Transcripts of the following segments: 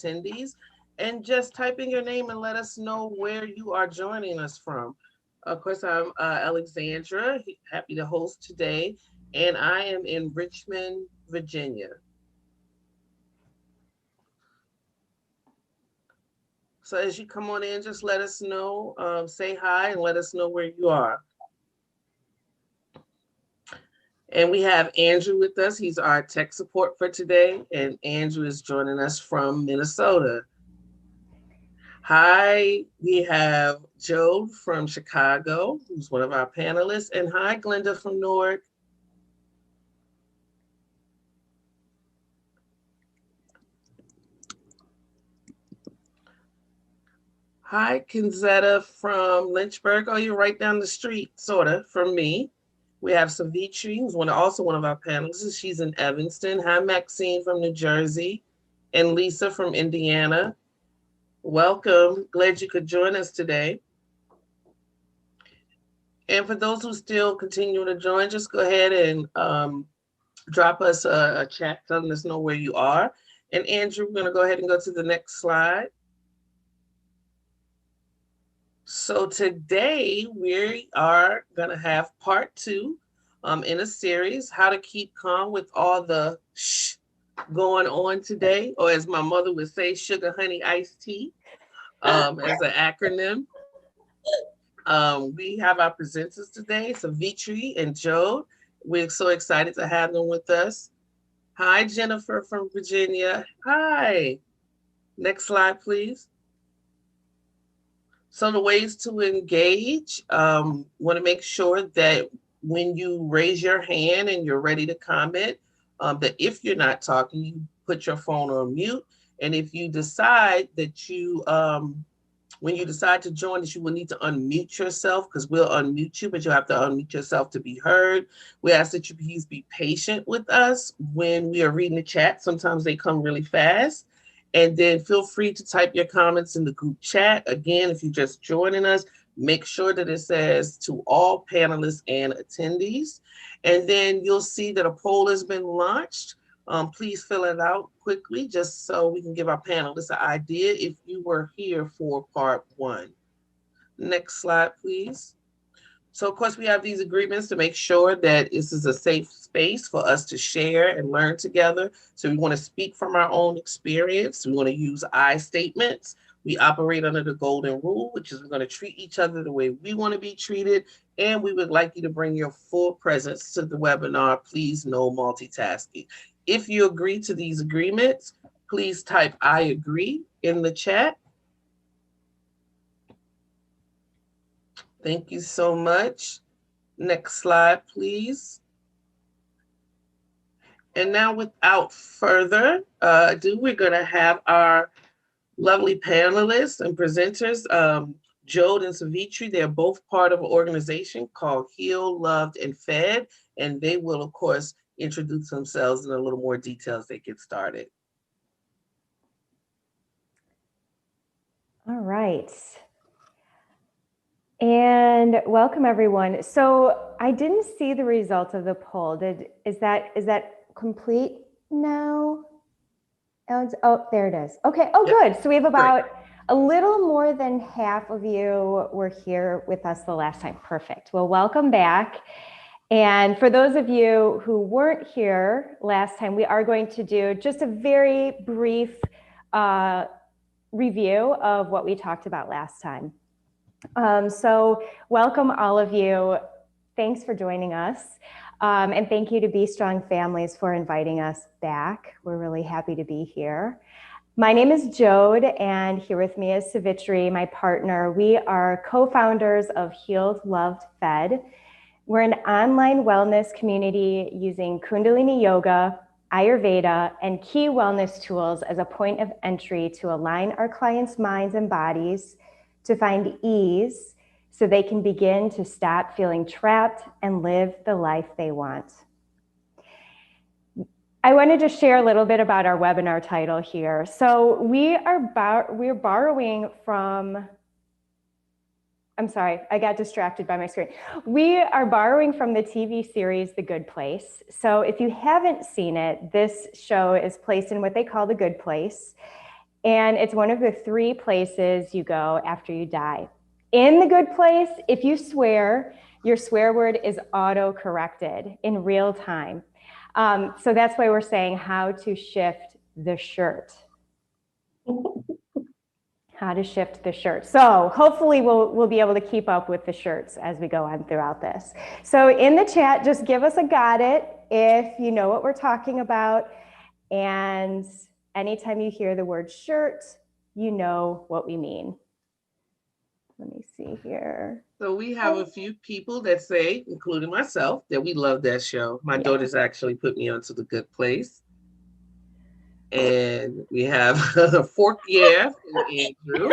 attendees, and just type in your name and let us know where you are joining us from. Of course, I'm Alexandra, happy to host today, and I am in Richmond, Virginia. So as you come on in, just let us know, say hi, and let us know where you are. And we have Andrew with us. He's our tech support for today, and Andrew is joining us from Minnesota. Hi, we have Jodh from Chicago, who's one of our panelists, and hi, Glenda from Newark. Hi, Kinzetta from Lynchburg. Oh, you're right down the street, sort of, from me. We have Savitree, who's also one of our panelists. She's in Evanston. Hi, Maxine from New Jersey, and Lisa from Indiana. Welcome. Glad you could join us today. And for those who still continue to join, just go ahead and drop us a chat, letting us know where you are. And Andrew, we're going to go ahead and go to the next slide. So today we are going to have part two in a series, how to keep calm with all the shh going on today, or as my mother would say, sugar, honey, iced tea, as an acronym. We have our presenters today, Savitree and Jodh. We're so excited to have them with us. Hi, Jennifer from Virginia. Hi. Next slide, please. So the ways to engage, want to make sure that when you raise your hand and you're ready to comment, that if you're not talking, you put your phone on mute. And if you decide that when you decide to join us, you will need to unmute yourself, because we'll unmute you, but you'll have to unmute yourself to be heard. We ask that you please be patient with us when we are reading the chat. Sometimes they come really fast. And then feel free to type your comments in the group chat. Again, if you're just joining us, make sure that it says to all panelists and attendees. And then you'll see that a poll has been launched. Please fill it out quickly, just so we can give our panelists an idea if you were here for part one. Next slide, please. So, of course, we have these agreements to make sure that this is a safe space for us to share and learn together. So we want to speak from our own experience. We want to use I statements. We operate under the golden rule, which is we're going to treat each other the way we want to be treated. And we would like you to bring your full presence to the webinar. Please, no multitasking. If you agree to these agreements, please type I agree in the chat. Thank you so much. Next slide, please. And now, without further ado, we're going to have our lovely panelists and presenters, Jodh and Savitree. They're both part of an organization called Healed, Loved, and Fed, and they will, of course, introduce themselves in a little more detail as they get started. All right. And welcome, everyone. So I didn't see the results of the poll. Is that complete now? Oh, there it is. Okay. Oh, yep. Good. So we have about a little more than half of you were here with us the last time. Perfect. Well, welcome back. And for those of you who weren't here last time, we are going to do just a very brief review of what we talked about last time. So welcome all of you. Thanks for joining us. And thank you to Be Strong Families for inviting us back. We're really happy to be here. My name is Jodh, and here with me is Savitree, my partner. We are co-founders of Healed, Loved, Fed. We're an online wellness community using Kundalini Yoga, Ayurveda, and key wellness tools as a point of entry to align our clients' minds and bodies to find ease so they can begin to stop feeling trapped and live the life they want. I wanted to share a little bit about our webinar title here. So we're borrowing from, I'm sorry, I got distracted by my screen. We are borrowing from the TV series, The Good Place. So if you haven't seen it, this show is placed in what they call The Good Place. And it's one of the 3 places you go after you die. In the good place, if you swear, your swear word is auto-corrected in real time. So that's why we're saying how to shift the shirt. How to shift the shirt. So hopefully we'll be able to keep up with the shirts as we go on throughout this. So in the chat, just give us a got it if you know what we're talking about. And anytime you hear the word shirt, you know what we mean. Let me see here. So we have a few people that say, including myself, that we love that show. My daughters actually put me onto The Good Place. And we have Fork Yeah from Andrew.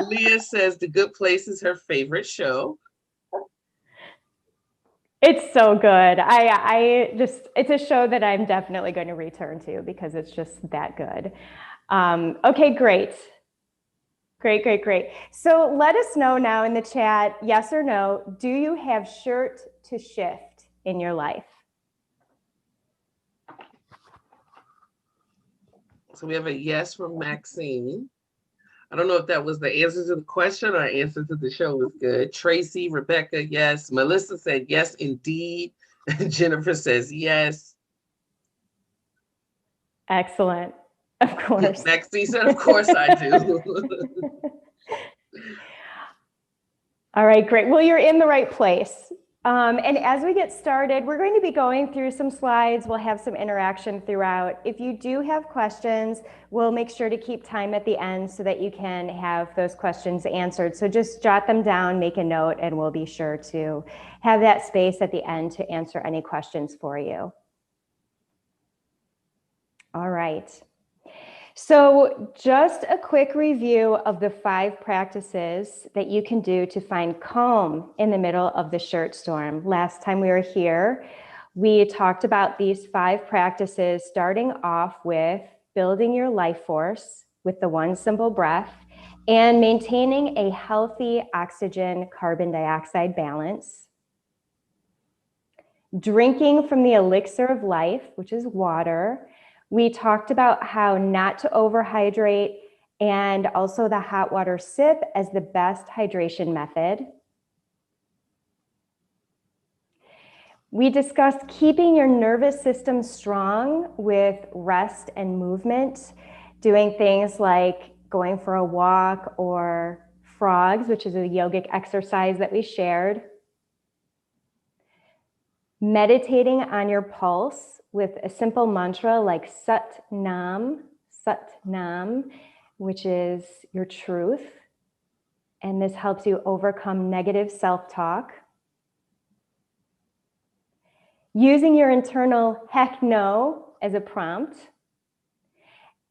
Leah says The Good Place is her favorite show. It's so good. It's a show that I'm definitely going to return to because it's just that good. Okay, great. Great. So let us know now in the chat, yes or no, do you have shirt to shift in your life? So we have a yes from Maxine. I don't know if that was the answer to the question or answer to the show was good. Tracy, Rebecca, yes. Melissa said yes, indeed. Jennifer says yes. Excellent. Of course. Maxine said, of course I do. All right, great. Well, you're in the right place. And as we get started, we're going to be going through some slides. We'll have some interaction throughout. If you do have questions, we'll make sure to keep time at the end so that you can have those questions answered. So just jot them down, make a note, and we'll be sure to have that space at the end to answer any questions for you. All right. So just a quick review of the 5 practices that you can do to find calm in the middle of the shirt storm. Last time we were here, we talked about these 5 practices, starting off with building your life force with the 1 simple breath and maintaining a healthy oxygen carbon dioxide balance. Drinking from the elixir of life, which is water. We talked about how not to overhydrate and also the hot water sip as the best hydration method. We discussed keeping your nervous system strong with rest and movement, doing things like going for a walk or frogs, which is a yogic exercise that we shared. Meditating on your pulse with a simple mantra like Sat Nam, which is your truth. And this helps you overcome negative self-talk. Using your internal heck no as a prompt.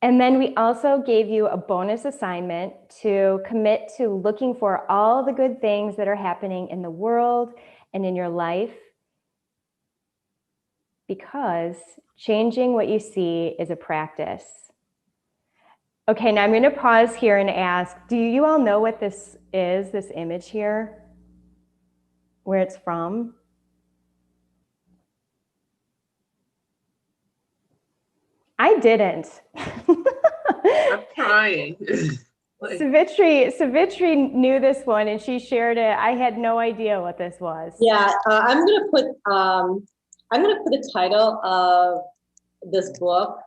And then we also gave you a bonus assignment to commit to looking for all the good things that are happening in the world and in your life, because changing what you see is a practice. Okay, now I'm going to pause here and ask, do you all know what this is, this image here? Where it's from? I didn't. I'm trying. Savitree knew this one and she shared it. I had no idea what this was. Yeah, I'm gonna put the title of this book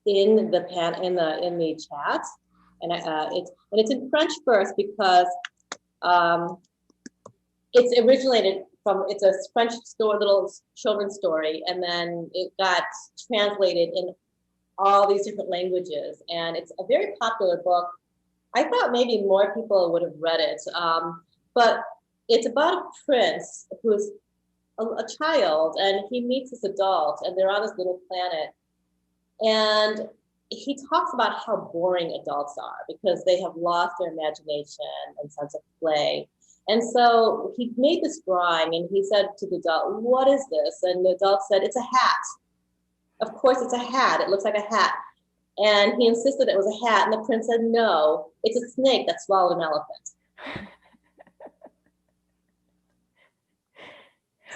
in the chat, and it's in French first because it's originated from, it's a French little children's story, and then it got translated in all these different languages, and it's a very popular book. I thought maybe more people would have read it, but it's about a prince who's a child, and he meets this adult, and they're on this little planet, and he talks about how boring adults are because they have lost their imagination and sense of play. And so he made this drawing, and he said to the adult, "What is this?" And the adult said, "It's a hat." Of course, it's a hat. It looks like a hat. And he insisted it was a hat, and the prince said, "No, it's a snake that swallowed an elephant."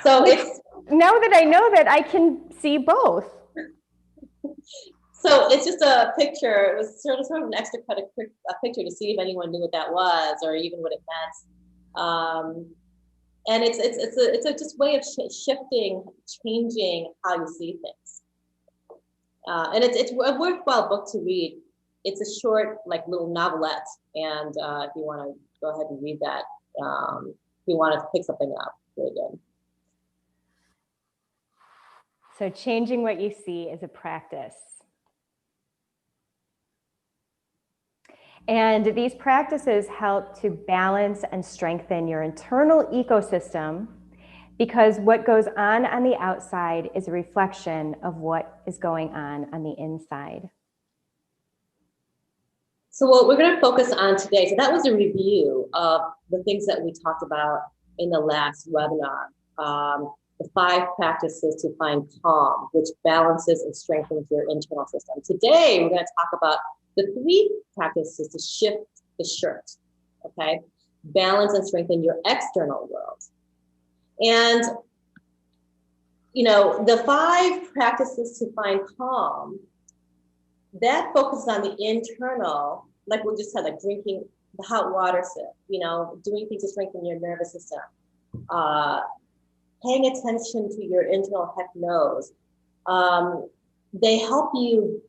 So it's, now that I know that, I can see both. So it's just a picture. It was sort of an extra credit a picture to see if anyone knew what that was or even what it meant. And it's a just way of shifting, changing how you see things. And it's a worthwhile book to read. It's a short, like little novelette, and if you want to go ahead and read that, if you want to pick something up, really good. So changing what you see is a practice. And these practices help to balance and strengthen your internal ecosystem, because what goes on the outside is a reflection of what is going on the inside. So what we're going to focus on today, so that was a review of the things that we talked about in the last webinar. The 5 practices to find calm, which balances and strengthens your internal system. Today, we're going to talk about the 3 practices to shift the shirt, okay? Balance and strengthen your external world. And, you know, the 5 practices to find calm, that focuses on the internal, like we just said, like drinking the hot water sip, you know, doing things to strengthen your nervous system, paying attention to your internal heck knows. They help you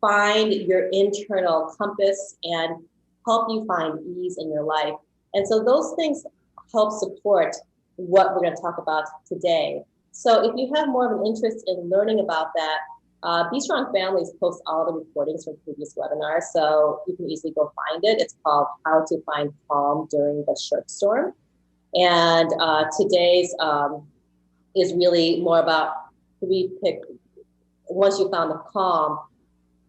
find your internal compass and help you find ease in your life. And so those things help support what we're going to talk about today. So if you have more of an interest in learning about that, Be Strong Families posts all the recordings from previous webinars, so you can easily go find it. It's called How to Find Calm During the Shirt Storm. And today's is really more about once you found the calm,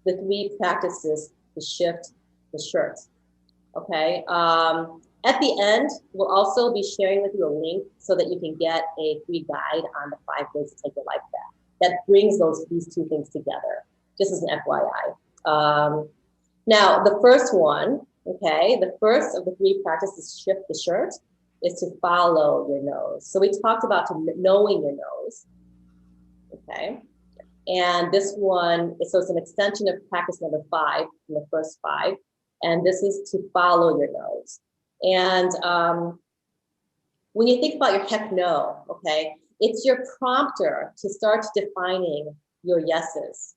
the 3 practices to shift the shirt, okay? At the end, we'll also be sharing with you a link so that you can get a free guide on the 5 ways to take your life back. That brings these 2 things together, just as an FYI. Now, the first one, okay, the first of the 3 practices to shift the shirt is to follow your nose. So we talked about knowing your nose, okay? And this one, so it's an extension of practice number 5 from the first 5. And this is to follow your nose. And when you think about your heck no, okay, it's your prompter to start defining your yeses.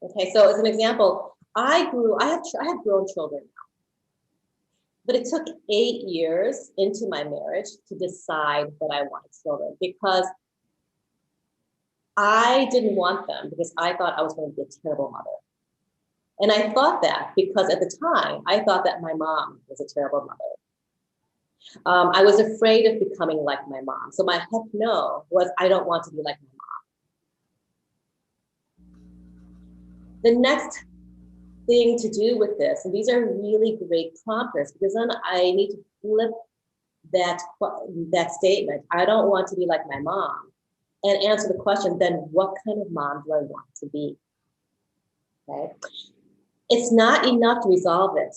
Okay, so as an example, I have grown children now, but it took 8 years into my marriage to decide that I wanted children, because I didn't want them because I thought I was going to be a terrible mother. And I thought that because at the time, I thought that my mom was a terrible mother. I was afraid of becoming like my mom. So my heck no was, I don't want to be like my mom. The next thing to do with this, and these are really great prompters, because then I need to flip that statement, I don't want to be like my mom, and answer the question, then what kind of mom do I want to be? Okay. It's not enough to resolve it.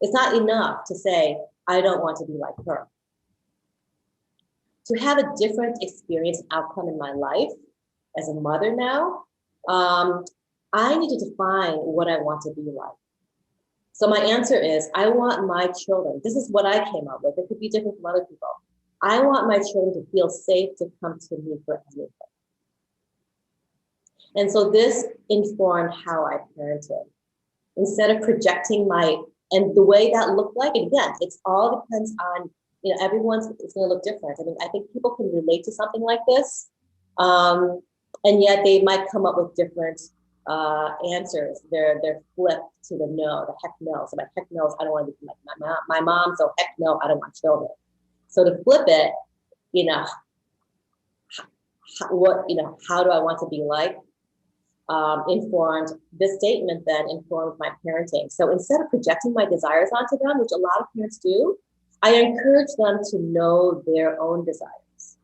It's not enough to say, I don't want to be like her. To have a different experience and outcome in my life as a mother now, I need to define what I want to be like. So my answer is, I want my children, this is what I came up with, it could be different from other people. I want my children to feel safe to come to me for anything. And so this informed how I parented. Instead of projecting and the way that looked like, and again, it's all depends on, you know, everyone's, it's gonna look different. I mean, I think people can relate to something like this, and yet they might come up with different answers. They're flipped to the no, the heck no. So my heck no is, I don't want to be like my mom, so heck no, I don't want children. So to flip it, you know, how do I want to be like? Informed, this statement then informed my parenting. So instead of projecting my desires onto them, which a lot of parents do, I encourage them to know their own desires,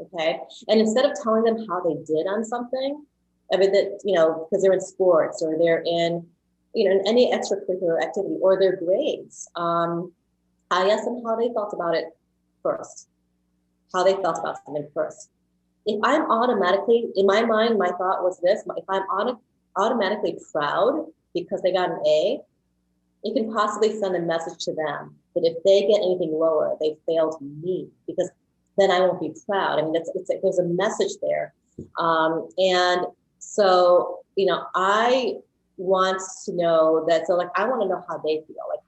okay? And instead of telling them how they did on something, I mean, that, you know, because they're in sports or they're in, you know, in any extracurricular activity or their grades, I asked them how they felt about it first, how they felt about something first. If I'm automatically, in my mind, my thought was this, if I'm automatically proud because they got an A, it can possibly send a message to them that if they get anything lower, they failed me, because then I won't be proud. I mean, there's a message there. And so, I want to know that. So like, I want to know how they feel. Like,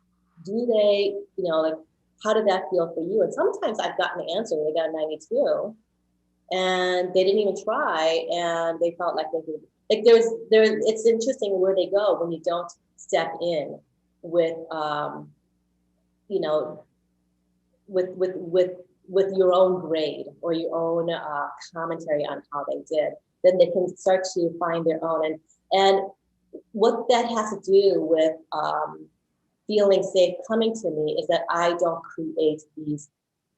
do they, like, how did that feel for you? And sometimes I've gotten the answer, they got a 92 and they didn't even try, and they felt like they could, like, it's interesting where they go when you don't step in with, you know, with your own grade or your own commentary on how they did. Then they can start to find their own. And what that has to do with feeling safe coming to me is that I don't create these,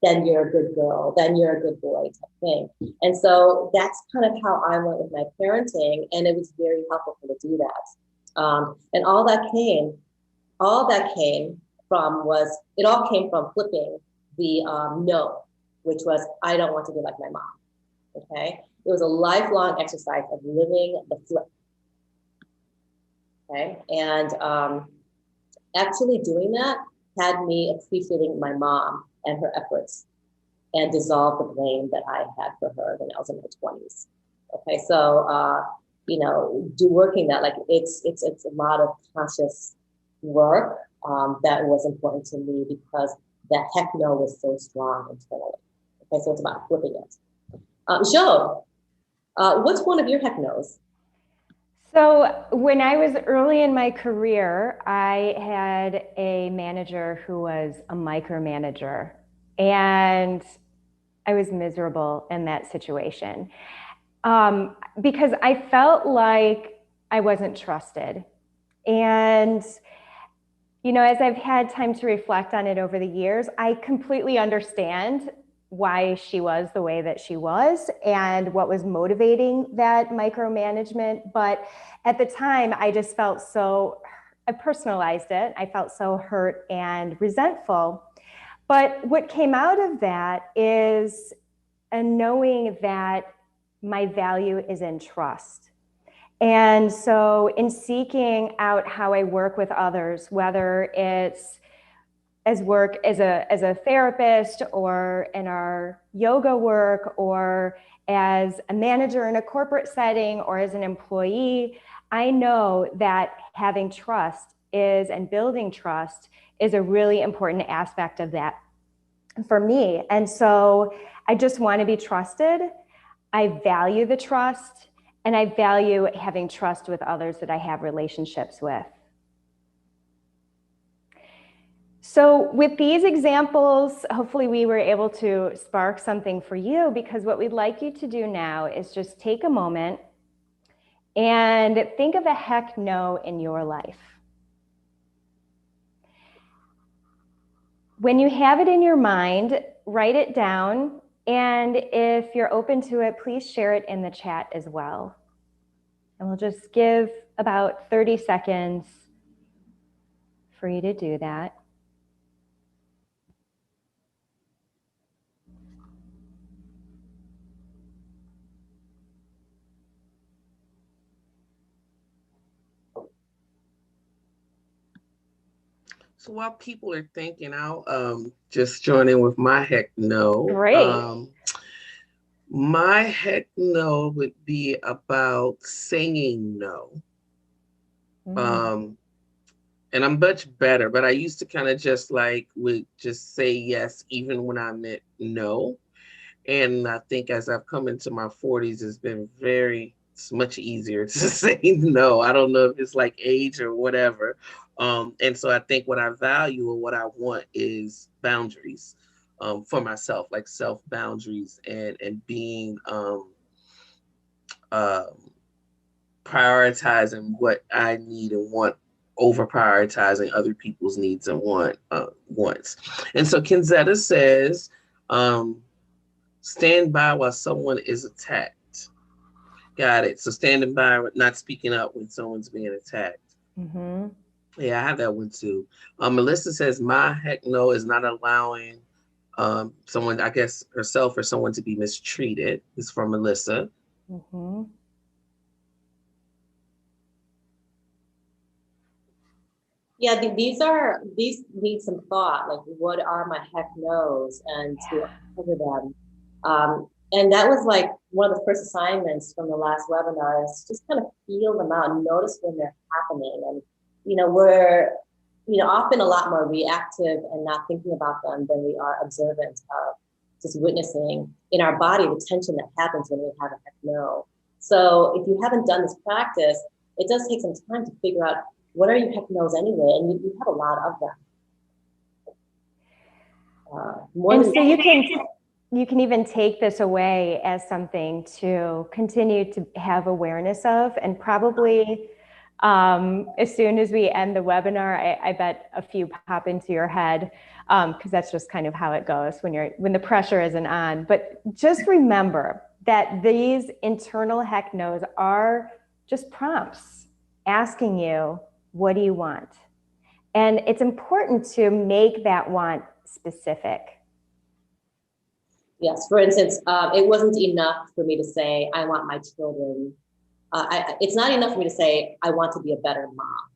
then you're a good girl, then you're a good boy type thing. And so that's kind of how I went with my parenting, and it was very helpful to do that. And all that came from was, it all came from flipping the no, which was, I don't want to be like my mom. Okay. It was a lifelong exercise of living the flip. Okay. And actually doing that had me appreciating my mom and her efforts, and dissolve the blame that I had for her when I was in my 20s. Okay. So, working that, like, it's a lot of conscious work that was important to me, because the heck no was so strong internally. Okay, so it's about flipping it. Jodh, what's one of your heck no's? So when I was early in my career, I had a manager who was a micromanager, and I was miserable in that situation because I felt like I wasn't trusted. And as I've had time to reflect on it over the years, I completely understand why she was the way that she was and what was motivating that micromanagement. But at the time, I just felt I personalized it. I felt so hurt and resentful. But what came out of that is a knowing that my value is in trust. And so in seeking out how I work with others, whether it's as a therapist, or in our yoga work, or as a manager in a corporate setting, or as an employee, I know that having trust and building trust is a really important aspect of that for me. And so I just want to be trusted. I value the trust. And I value having trust with others that I have relationships with. So with these examples, hopefully we were able to spark something for you, because what we'd like you to do now is just take a moment and think of a heck no in your life. When you have it in your mind, write it down. And if you're open to it, please share it in the chat as well. And we'll just give about 30 seconds for you to do that. So while people are thinking, I'll just join in with my heck no. Great. My heck no would be about saying no. And I'm much better, but I used to kind of would just say yes, even when I meant no. And I think as I've come into my 40s, it's much easier to say no. I don't know if it's like age or whatever. And so I think what I value or what I want is boundaries for myself, like self boundaries, and being prioritizing what I need and want over prioritizing other people's needs and wants. And so Kenzetta says, stand by while someone is attacked. Got it. So standing by, not speaking up when someone's being attacked. Mm-hmm. Yeah, I have that one too. Melissa says, my heck no is not allowing someone, I guess herself or someone, to be mistreated. This is from Melissa. Mm-hmm. Yeah, these need some thought. Like, what are my heck no's, and to uncover them. And that was like one of the first assignments from the last webinar is just kind of feel them out and notice when they're happening. And we're often a lot more reactive and not thinking about them than we are observant of just witnessing in our body the tension that happens when we have a heck no. So if you haven't done this practice, it does take some time to figure out what are your heck no's anyway, and you have a lot of them. And so you can even take this away as something to continue to have awareness of, and probably as soon as we end the webinar, I bet a few pop into your head, because that's just kind of how it goes when the pressure isn't on. But just remember that these internal heck no's are just prompts asking you, what do you want? And it's important to make that want specific. Yes, for instance, it wasn't enough for me to say, I want my children. It's not enough for me to say, I want to be a better mom.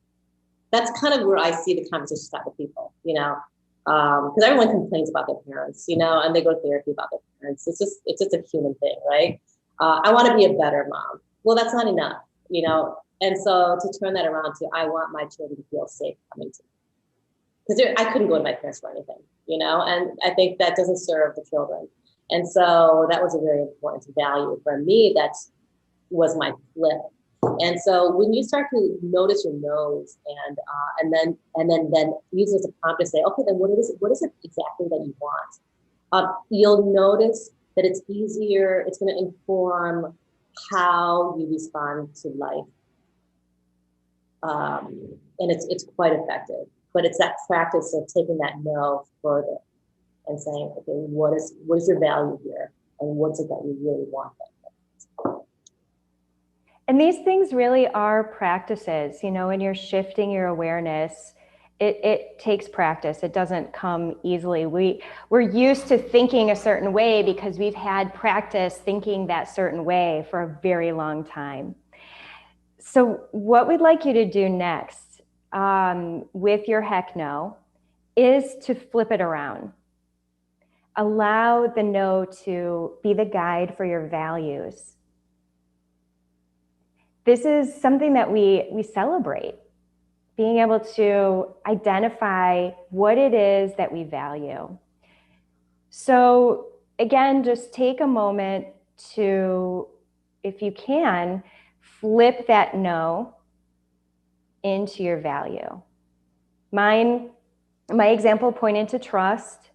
That's kind of where I see the conversation start with people, because everyone complains about their parents, and they go to therapy about their parents. It's just a human thing, right? I want to be a better mom. Well, that's not enough, and so to turn that around to, I want my children to feel safe coming to me. Because I couldn't go to my parents for anything, and I think that doesn't serve the children. And so that was a very important value for me. That was my flip. And so when you start to notice your no's and then use it as a prompt to say, okay, then what is it exactly that you want? You'll notice that it's easier. It's going to inform how you respond to life. And it's quite effective, but it's that practice of taking that no further and saying, okay, what is your value here? And what's it that you really want? And these things really are practices, when you're shifting your awareness, it takes practice. It doesn't come easily. We're used to thinking a certain way because we've had practice thinking that certain way for a very long time. So what we'd like you to do next with your heck no is to flip it around. Allow the no to be the guide for your values. This is something that we celebrate, being able to identify what it is that we value. So again, just take a moment to, if you can, flip that no into your value. My example pointed to trust.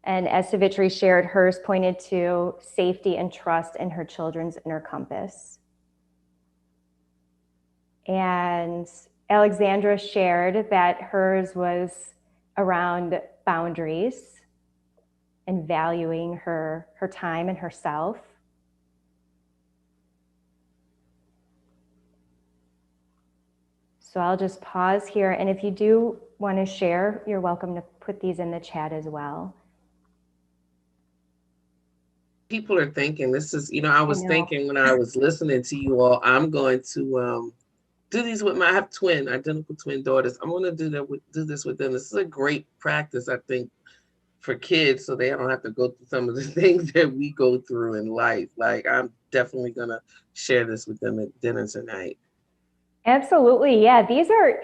And as Savitree shared, hers pointed to safety and trust in her children's inner compass. And Alexandra shared that hers was around boundaries and valuing her time and herself. So I'll just pause here. And if you do want to share, you're welcome to put these in the chat as well. People are thinking, this is, I was thinking when I was listening to you all, I'm going to do these with I have identical twin daughters. I'm going to do this with them. This is a great practice, I think, for kids, so they don't have to go through some of the things that we go through in life. Like, I'm definitely going to share this with them at dinner tonight. Absolutely. Yeah. These are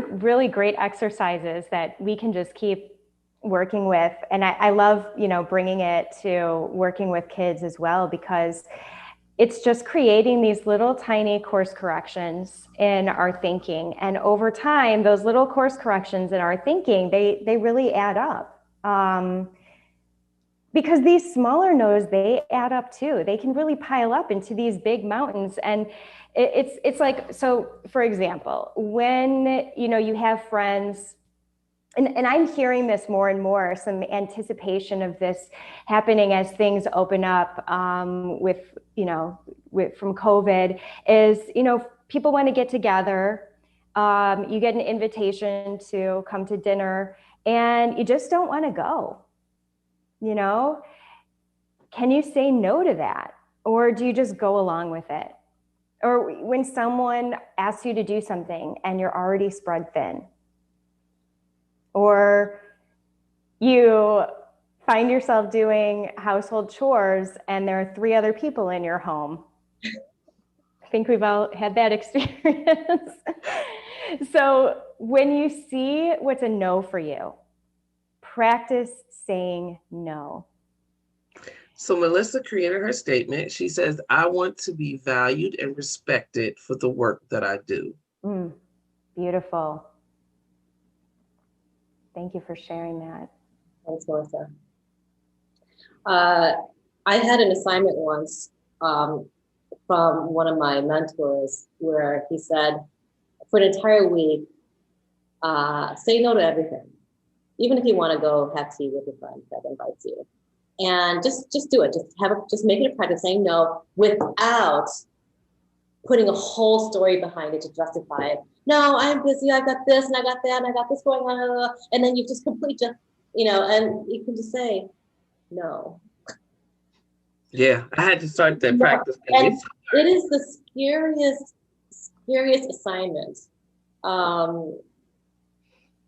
really great exercises that we can just keep working with. And I love, bringing it to working with kids as well, because it's just creating these little tiny course corrections in our thinking. And over time, those little course corrections in our thinking, they really add up. Because these smaller no's, they add up too. They can really pile up into these big mountains. And it's like, so for example, when, you have friends, and I'm hearing this more and more, some anticipation of this happening as things open up from COVID, is, people want to get together. You get an invitation to come to dinner and you just don't want to go. Can you say no to that? Or do you just go along with it? Or when someone asks you to do something and you're already spread thin, Or you find yourself doing household chores and there are 3 other people in your home. I think we've all had that experience. So when you see what's a no for you, practice saying no. So Melissa created her statement. She says, I want to be valued and respected for the work that I do. Beautiful. Thank you for sharing that. Thanks, Melissa. I had an assignment once from one of my mentors where he said, for an entire week, say no to everything. Even if you want to go have tea with your friend that invites you. And just do it. Just make it a practice saying no without putting a whole story behind it to justify it. No, I'm busy. I got this and I got that and I got this going on. And then you just completely and you can just say no. Yeah, I had to start that practice. And it is the scariest assignment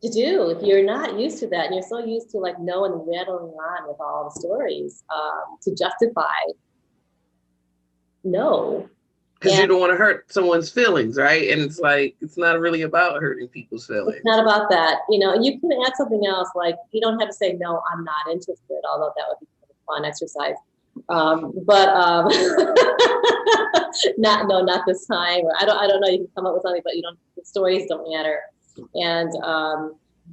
to do if you're not used to that and you're so used to like no and rattling on with all the stories to justify no. Because you don't want to hurt someone's feelings, right? And it's like, it's not really about hurting people's feelings. It's not about that. You can add something else, like you don't have to say, no, I'm not interested, although that would be kind of fun exercise. Not this time. Or I don't know, you can come up with something, but the stories don't matter. And,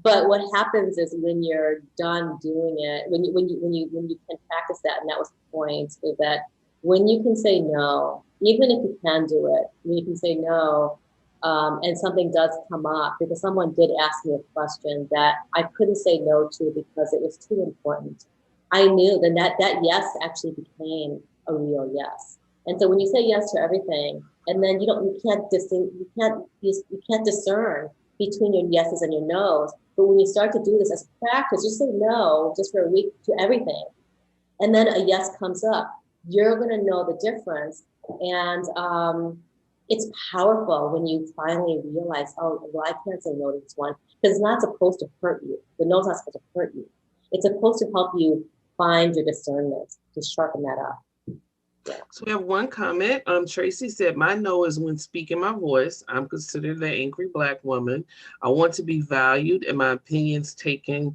but what happens is when you're done doing it, when you can practice that, and that was the point, is that when you can say no, even if you can do it, when you can say no, and something does come up, because someone did ask me a question that I couldn't say no to because it was too important. I knew that yes actually became a real yes. And so when you say yes to everything, and then you can't discern between your yeses and your nos. But when you start to do this as practice, just say no just for a week to everything, and then a yes comes up, you're going to know the difference. And it's powerful when you finally realize, oh, well, I can't say no to this one because it's not supposed to hurt you. The no's not supposed to hurt you. It's supposed to help you find your discernment, to sharpen that up. Yeah. So we have one comment. Tracy said, my no is when speaking my voice. I'm considered an angry Black woman. I want to be valued and my opinions taken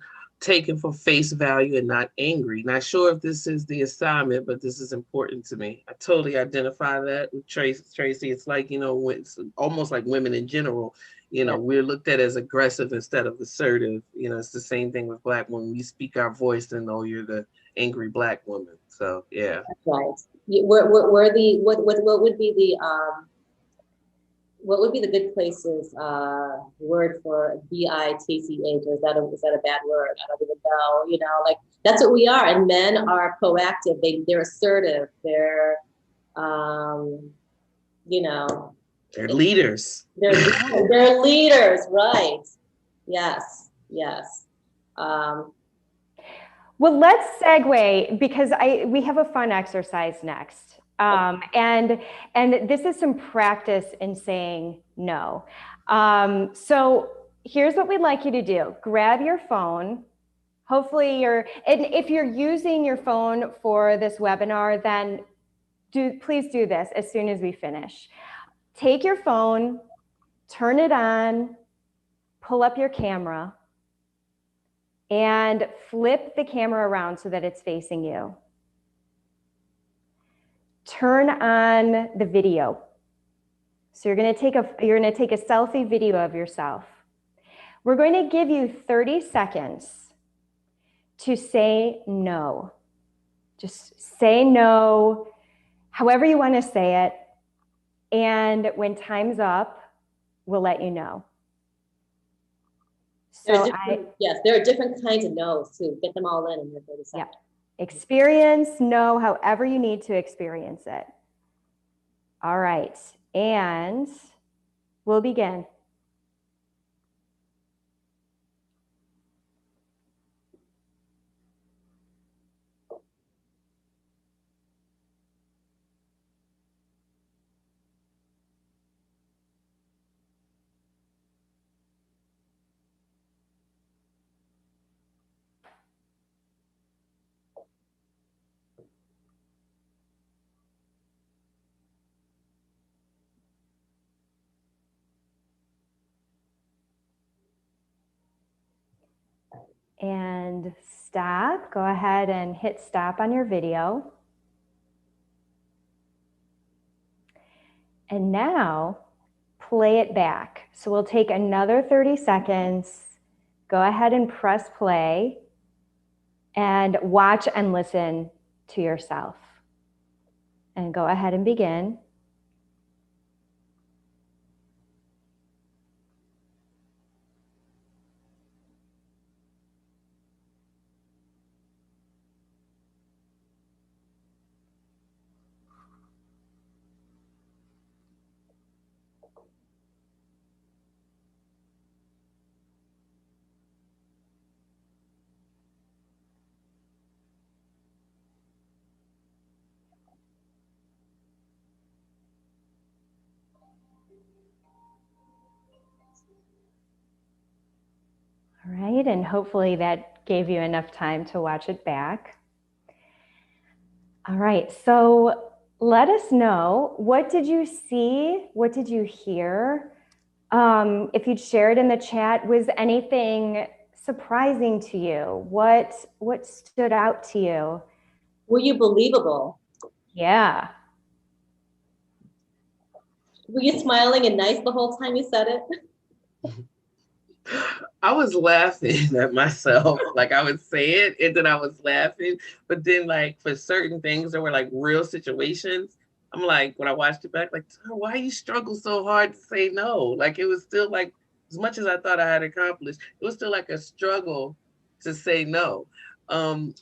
for face value and not angry. Not sure if this is the assignment, but this is important to me. I totally identify that with Tracy. It's like, it's almost like women in general. We're looked at as aggressive instead of assertive. It's the same thing with Black women. We speak our voice and you're the angry Black woman. So yeah. That's right. What would be the good places word for BITCH, or is that a bad word? I don't even know. Like that's what we are. And men are proactive. They're assertive. They're they're leaders. They're leaders, right? Yes. Well, let's segue, because we have a fun exercise next. And this is some practice in saying no. So here's what we'd like you to do. Grab your phone. Hopefully and if you're using your phone for this webinar, then please do this as soon as we finish. Take your phone, turn it on, pull up your camera, and flip the camera around so that it's facing you. Turn on the video. So you're going to take a selfie video of yourself. We're going to give you 30 seconds to say no. Just say no, however you want to say it. And when time's up, we'll let you know. So there are different kinds of no's too. Get them all in your 30 seconds. Yeah. Experience no however you need to experience it. All right, and we'll begin. and stop. Go ahead and hit stop on your video. And now play it back. So we'll take another 30 seconds. Go ahead and press play and watch and listen to yourself. And go ahead and begin. All right, and hopefully that gave you enough time to watch it back. All right, so let us know, what did you see? What did you hear? If you'd share it in the chat, was anything surprising to you? What stood out to you? Were you believable? Yeah. Were you smiling and nice the whole time you said it? I was laughing at myself. Like I would say it and then I was laughing. But then like for certain things that were like real situations, I'm like, when I watched it back, like, why you struggle so hard to say no? Like it was still like, as much as I thought I had accomplished, it was still like a struggle to say no.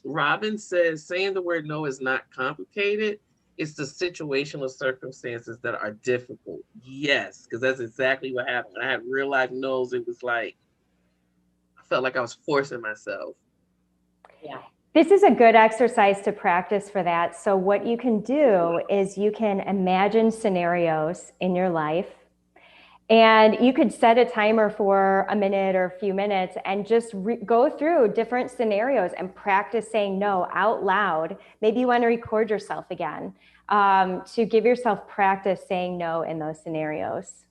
Robin says saying the word no is not complicated. It's the situational circumstances that are difficult. Yes, because that's exactly what happened. When I had real life no's, it was like, I felt like I was forcing myself. Yeah. This is a good exercise to practice for that. So what you can do is you can imagine scenarios in your life, and you could set a timer for a minute or a few minutes and just go through different scenarios and practice saying no out loud. Maybe you want to record yourself again to give yourself practice saying no in those scenarios.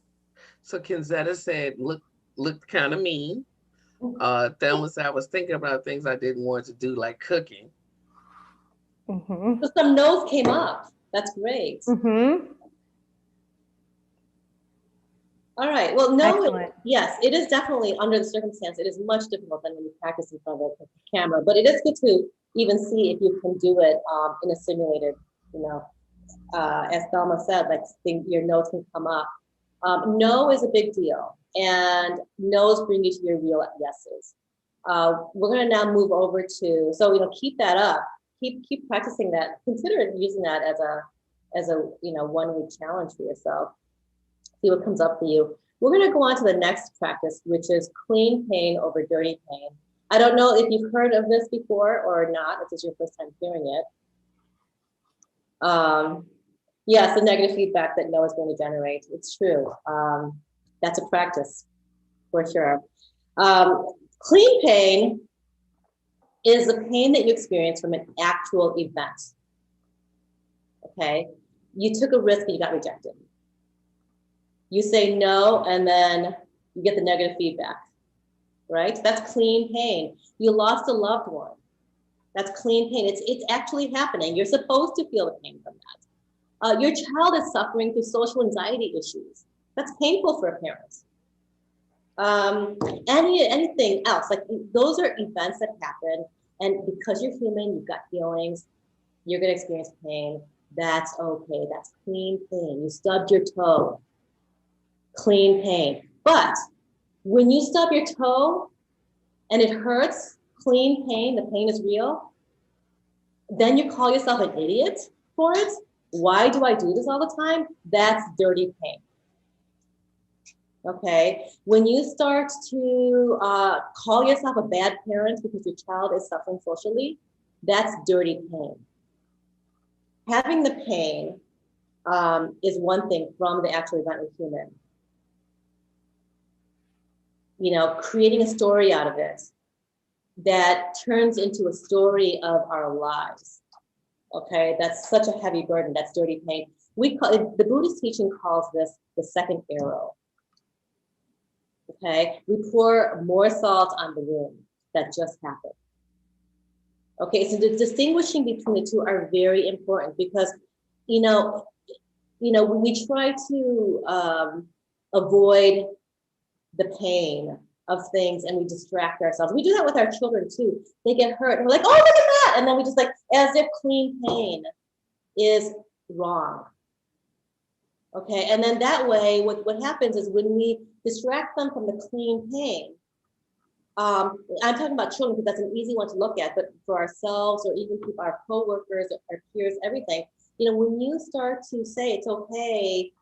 So Kinzetta said, looked kind of mean. Thelma said, I was thinking about things I didn't want to do, like cooking. So some no's came up. That's great. All right. Well, no, yes, it is definitely under the circumstance. It is much difficult than when you practice in front of the camera, but it is good to even see if you can do it in a simulated, as Thelma said, like your notes can come up. No is a big deal, and no's bring you to your real yeses. We're going to now move over to, so keep that up, keep practicing that. Consider using that as a 1 week challenge for yourself. See what comes up for you. We're going to go on to the next practice, which is clean pain over dirty pain. I don't know if you've heard of this before or not. If this is your first time hearing it. Yes, the negative feedback that no is going to generate. It's true. That's a practice for sure. Clean pain is the pain that you experience from an actual event. Okay, you took a risk and you got rejected. You say no, and then you get the negative feedback, right? That's clean pain. You lost a loved one. That's clean pain. It's actually happening. You're supposed to feel the pain from that. Your child is suffering through social anxiety issues. That's painful for a parent. Anything else, like those are events that happen, and because you're human, you've got feelings, you're gonna experience pain. That's okay. That's clean pain. You stubbed your toe. Clean pain. But when you stub your toe and it hurts, clean pain, the pain is real, then you call yourself an idiot for it. Why do I do this all the time? That's dirty pain. Okay, when you start to call yourself a bad parent because your child is suffering socially, that's dirty pain. Having the pain is one thing from the actual event with human. Creating a story out of it that turns into a story of our lives. Okay, that's such a heavy burden. That's dirty pain. We call it, the Buddhist teaching calls this the second arrow. Okay, we pour more salt on the wound. that just happened. Okay, so the distinguishing between the two are very important because, you know, we try to avoid the pain of things and we distract ourselves. We do that with our children too. They get hurt and we're like, oh, look at that. And then we just like, as if clean pain is wrong. Okay, and then that way, what happens is when we distract them from the clean pain, I'm talking about children because that's an easy one to look at, but for ourselves or even our coworkers, our peers, everything, when you start to say it's okay,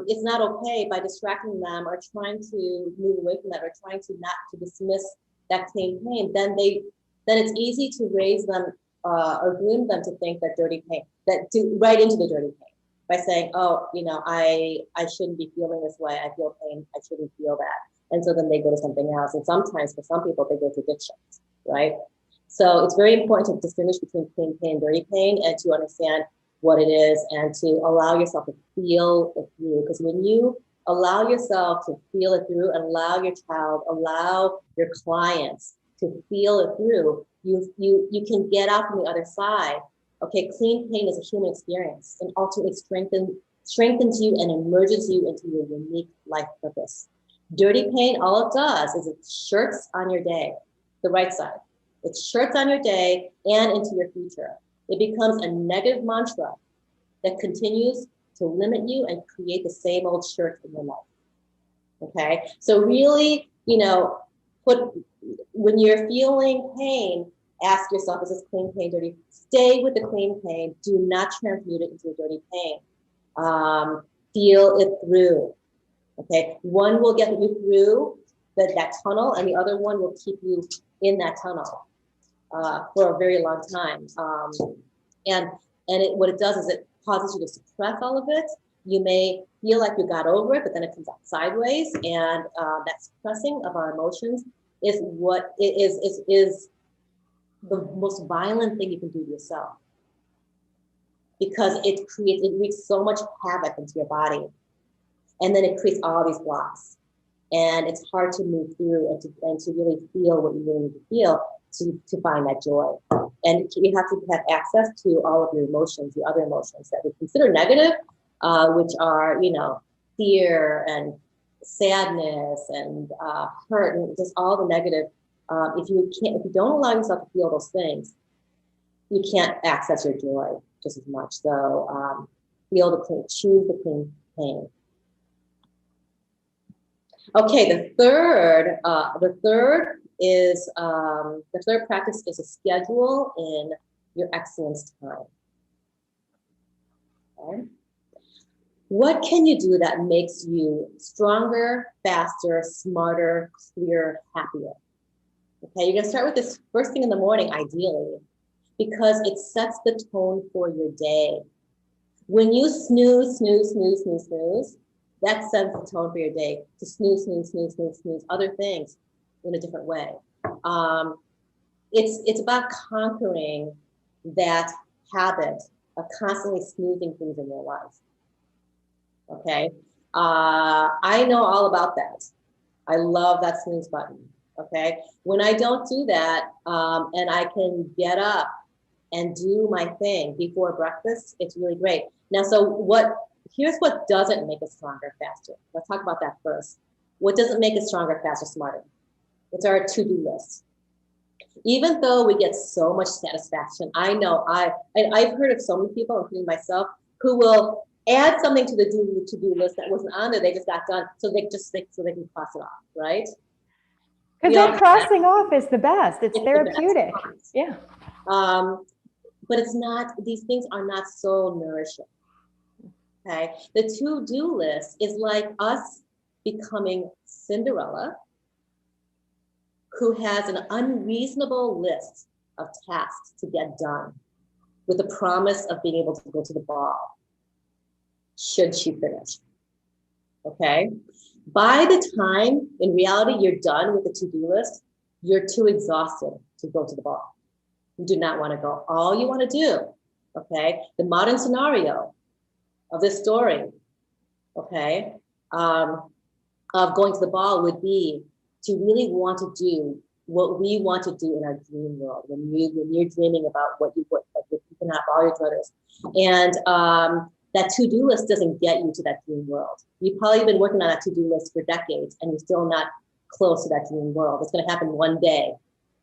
it's not okay by distracting them or trying to move away from that or trying to not to dismiss that clean pain, then it's easy to raise them or groom them to think that dirty pain, right into the dirty pain by saying, oh, I shouldn't be feeling this way. I feel pain. I shouldn't feel that. And so then they go to something else. And sometimes for some people, they go to addictions, right? So it's very important to distinguish between clean pain and dirty pain and to understand what it is and to allow yourself to feel it through. Because when you allow yourself to feel it through and allow your child, allow your clients to feel it through, you can get out from the other side. Okay, clean pain is a human experience and ultimately strengthens you and emerges you into your unique life purpose. Dirty pain, all it does is it shirts on your day, the right side. It shirts on your day and into your future. It becomes a negative mantra that continues to limit you and create the same old shirt in your life. Okay, so really, when you're feeling pain, ask yourself, is this clean pain, dirty? Stay with the clean pain. Do not transmute it into a dirty pain. Feel it through. Okay, one will get you through that tunnel, and the other one will keep you in that tunnel for a very long time. What it does is it causes you to suppress all of it. You may feel like you got over it, but then it comes out sideways, and that suppressing of our emotions is what is the most violent thing you can do to yourself, because it wreaks so much havoc into your body. And then it creates all these blocks, and it's hard to move through and to really feel what you really need to feel to find that joy. And you have to have access to all of your emotions, the other emotions that we consider negative, which are, fear and sadness and hurt and just all the negative. If you don't allow yourself to feel those things, you can't access your joy just as much. So choose the clean pain. Okay, the third practice is a schedule in your excellence time. Okay. What can you do that makes you stronger, faster, smarter, clearer, happier? Okay, you're gonna start with this first thing in the morning, ideally, because it sets the tone for your day. When you snooze, that sets the tone for your day, to snooze other things in a different way. It's about conquering that habit of constantly snoozing things in your life. Okay, I know all about that. I love that snooze button. Okay, when I don't do that and I can get up and do my thing before breakfast, it's really great. Now, here's what doesn't make us stronger, faster. Let's talk about that first. What doesn't make us stronger, faster, smarter? It's our to-do list. Even though we get so much satisfaction, I know I've heard of so many people, including myself, who will add something to the to-do list that wasn't on there. They just got done, so they can cross it off, right? Because that crossing off is the best. It's therapeutic. Yeah. But it's not. These things are not so nourishing. Okay, the to-do list is like us becoming Cinderella, who has an unreasonable list of tasks to get done with the promise of being able to go to the ball, should she finish. Okay, by the time, in reality, you're done with the to-do list, you're too exhausted to go to the ball. You do not want to go. All you want to do, okay, the modern scenario of this story, okay, of going to the ball would be to really want to do what we want to do in our dream world, when you're dreaming about what like you can have all your druthers. And that to-do list doesn't get you to that dream world. You've probably been working on that to-do list for decades and you're still not close to that dream world. It's going to happen one day.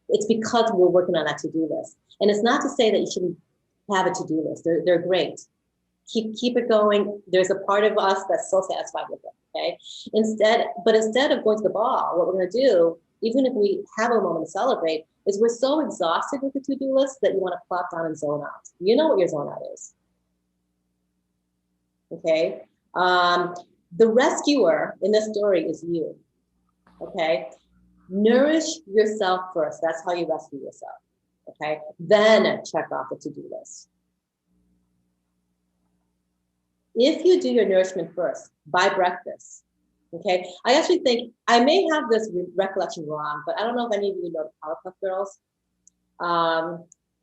It's because we're working on that to-do list. And it's not to say that you shouldn't have a to-do list. They're great. Keep it going. There's a part of us that's so satisfied with it. Okay. Instead of going to the ball, what we're going to do, even if we have a moment to celebrate, is we're so exhausted with the to-do list that you want to plop down and zone out. You know what your zone out is. Okay. The rescuer in this story is you. Okay. Nourish yourself first. That's how you rescue yourself. Okay. Then check off the to-do list. If you do your nourishment first, by breakfast, okay? I actually think, I may have this recollection wrong, but I don't know if any of you know the Powerpuff Girls.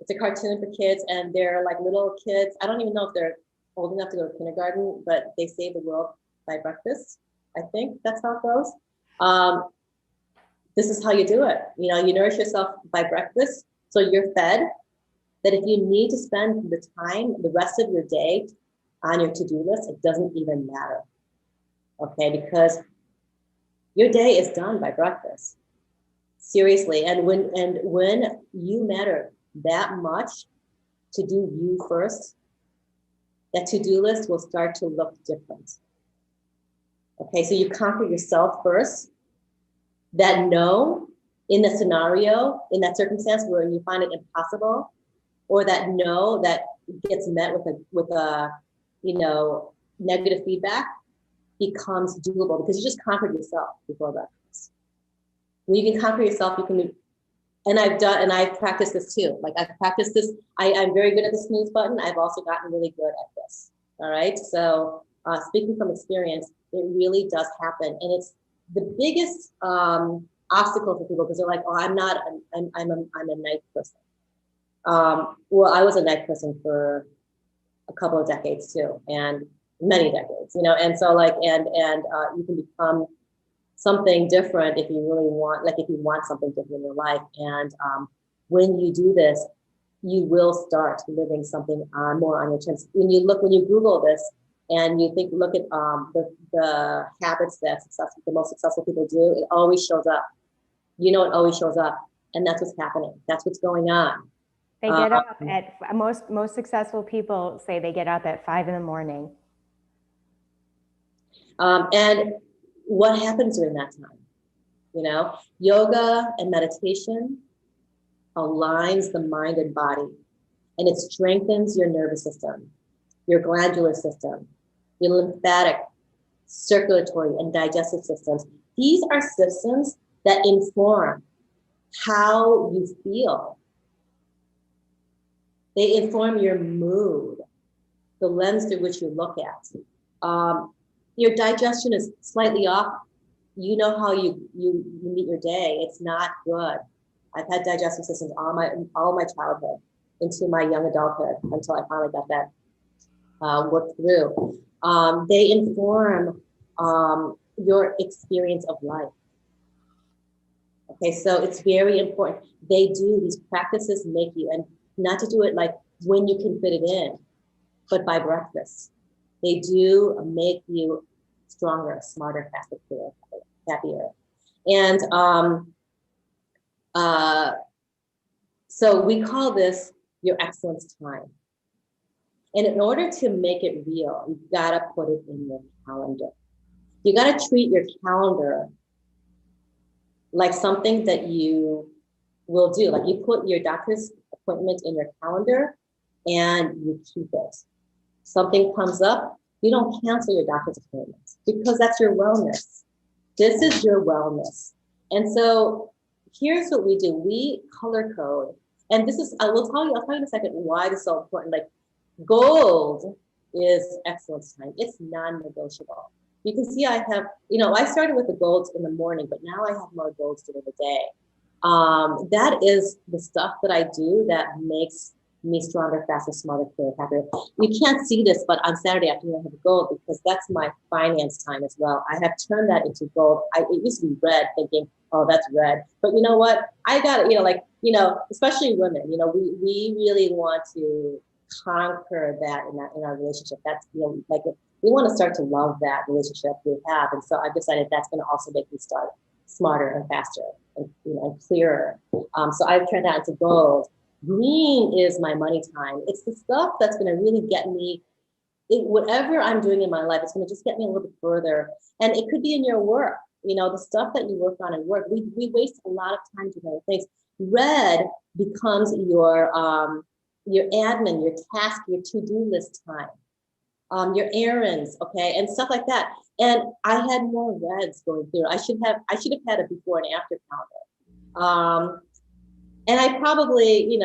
It's a cartoon for kids, and they're like little kids. I don't even know if they're old enough to go to kindergarten, but they save the world by breakfast. I think that's how it goes. This is how you do it. You know, you nourish yourself by breakfast, so you're fed, that if you need to spend the time, the rest of your day on your to-do list, it doesn't even matter, okay? Because your day is done by breakfast, seriously. And when you matter that much to do you first, that to-do list will start to look different. Okay, so you conquer yourself first. That no, in the scenario, in that circumstance where you find it impossible, or that no that gets met with a you know, negative feedback, becomes doable because you just conquered yourself before breakfast. When you can conquer yourself, you can, and I've practiced this too. Like I've practiced this, I'm very good at the snooze button. I've also gotten really good at this, all right? So speaking from experience, it really does happen. And it's the biggest obstacle for people because they're like, oh, I'm a night person. Well, I was a night person for a couple of decades too, and many decades, you know, and so like, and you can become something different if you really want, like if you want something different in your life. And when you do this, you will start living something more on your terms. When you Google this and you look at the habits that the most successful people do, it always shows up. You know, it always shows up, and that's what's happening. That's what's going on. They get up at, most successful people say they get up at 5 a.m. And what happens during that time? You know, yoga and meditation aligns the mind and body, and it strengthens your nervous system, your glandular system, your lymphatic, circulatory, and digestive systems. These are systems that inform how you feel. They inform your mood, the lens through which you look at. Your digestion is slightly off. You know how you meet your day. It's not good. I've had digestive systems all my childhood into my young adulthood until I finally got that worked through. They inform your experience of life. Okay, so it's very important. These practices make you, and not to do it like when you can fit it in, but by breakfast. They do make you stronger, smarter, faster, clearer, happier. And so we call this your excellence time. And in order to make it real, you gotta put it in your calendar. You gotta treat your calendar like something that you will do. Like you put your doctor's appointment in your calendar and you keep it. Something comes up, you don't cancel your doctor's appointment because that's your wellness. This is your wellness. And so here's what we do. We color code. And this is, I'll tell you in a second why this is so important. Like gold is excellence time. It's non-negotiable. You can see I have, I started with the golds in the morning, but now I have more golds during the day. That is the stuff that I do that makes me stronger, faster, smarter, clearer, happier. You can't see this, but on Saturday afternoon I have gold because that's my finance time as well. I have turned that into gold. It used to be red, thinking, oh, that's red. But you know what? I got it, especially women, we really want to conquer that in our relationship. That's, we want to start to love that relationship we have. And so I've decided that's going to also make me start smarter and faster and clearer. So I've turned that into gold. Green is my money time. It's the stuff that's going to really get me, whatever I'm doing in my life, it's going to just get me a little bit further. And it could be in your work, the stuff that you work on at work. We waste a lot of time doing other things. Red becomes your admin, your task, your to-do list time, your errands, okay, and stuff like that. And I had more reds going through. I should have had a before and after calendar. And I probably,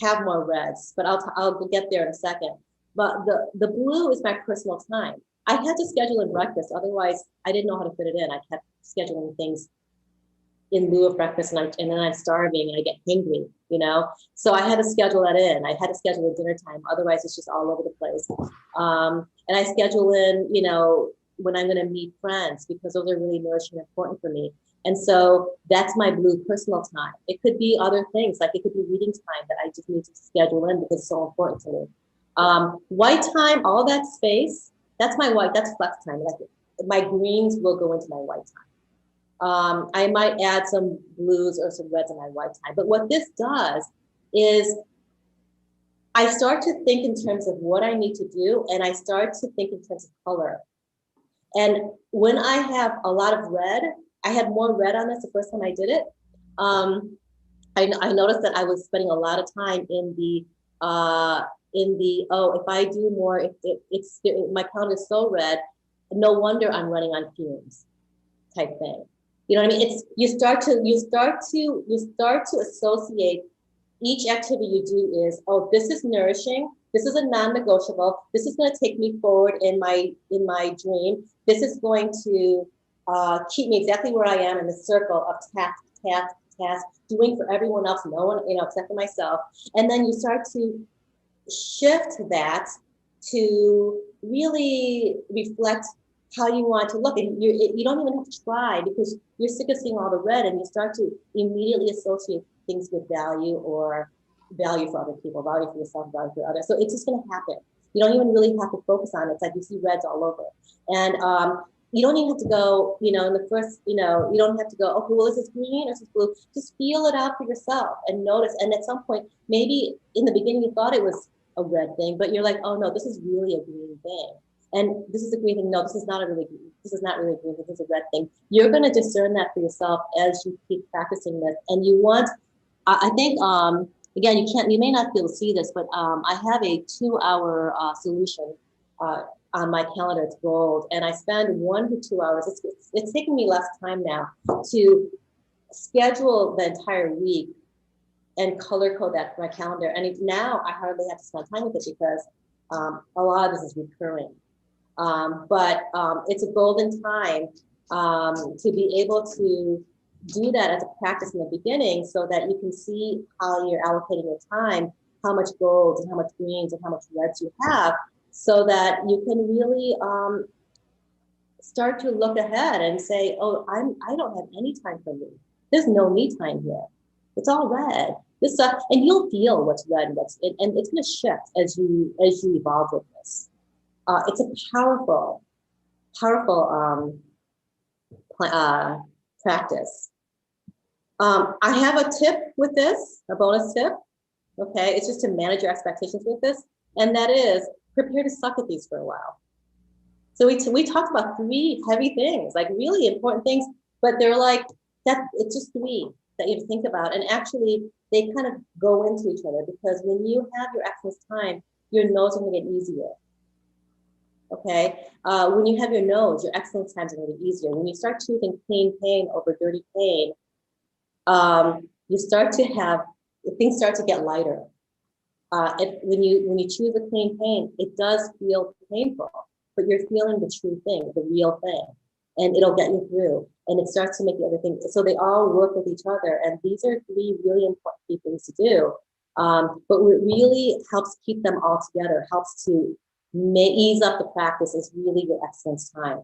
have more reds, but I'll get there in a second. But the blue is my personal time. I had to schedule in breakfast, otherwise I didn't know how to fit it in. I kept scheduling things in lieu of breakfast, and then I'm starving and I get hungry, So I had to schedule that in. I had to schedule a dinner time. Otherwise, it's just all over the place. And I schedule in, when I'm going to meet friends, because those are really nourishing and important for me. And so that's my blue personal time. It could be other things, like it could be reading time that I just need to schedule in because it's so important to me. White time, all that space, that's my white, that's flex time. Like my greens will go into my white time. I might add some blues or some reds in my white time. But what this does is I start to think in terms of what I need to do, and I start to think in terms of color. And when I have a lot of red, I had more red on this the first time I did it. I noticed that I was spending a lot of time in the if I do more, it's my calendar is so red, no wonder I'm running on fumes type thing. You know what I mean? It's you start to associate each activity you do is, oh, this is nourishing. This is a non-negotiable. This is going to take me forward in my dream. This is going to keep me exactly where I am in the circle of task, doing for everyone else, no one, except for myself. And then you start to shift that to really reflect how you want to look. And you don't even have to try because you're sick of seeing all the red, and you start to immediately associate things with value or value for other people, value for yourself, value for others. So it's just going to happen. You don't even really have to focus on it. It's like you see reds all over. And you don't even have to go, in the first, you don't have to go, okay, well, is this green or is this blue? Just feel it out for yourself and notice. And at some point, maybe in the beginning you thought it was a red thing, but you're like, oh no, this is really a green thing. And this is a green thing. No, this is not really green. This is not really green. This is a red thing. You're going to discern that for yourself as you keep practicing this. And you want, I think, again, you may not be able to see this, but I have a 2-hour solution on my calendar. It's gold, and I spend 1 to 2 hours. It's taking me less time now to schedule the entire week and color code that for my calendar. And now I hardly have to spend time with it because a lot of this is recurring. But it's a golden time to be able to do that as a practice in the beginning so that you can see how you're allocating your time, how much golds and how much greens and how much reds you have, so that you can really start to look ahead and say, oh, I don't have any time for me. There's no me time here. It's all red. And you'll feel what's red and and it's going to shift as you evolve with this. It's a powerful practice. I have a tip with this, a bonus tip. Okay, it's just to manage your expectations with this, and that is prepare to suck at these for a while. So we talked about 3 heavy things, like really important things, but they're like that. It's just 3 that you have to think about, and actually they kind of go into each other because when you have your excellence time, your no's are going to get easier. Okay, when you have your no's, your excellence times are going to get easier. When you start choosing clean pain over dirty pain, you start to have things start to get lighter. When you choose a clean pain, it does feel painful, but you're feeling the true thing, the real thing, and it'll get you through. And it starts to make the other thing. So they all work with each other, and these are 3 really important key things to do. But what really helps keep them all together, helps to ease up the practice, is really your excellence time.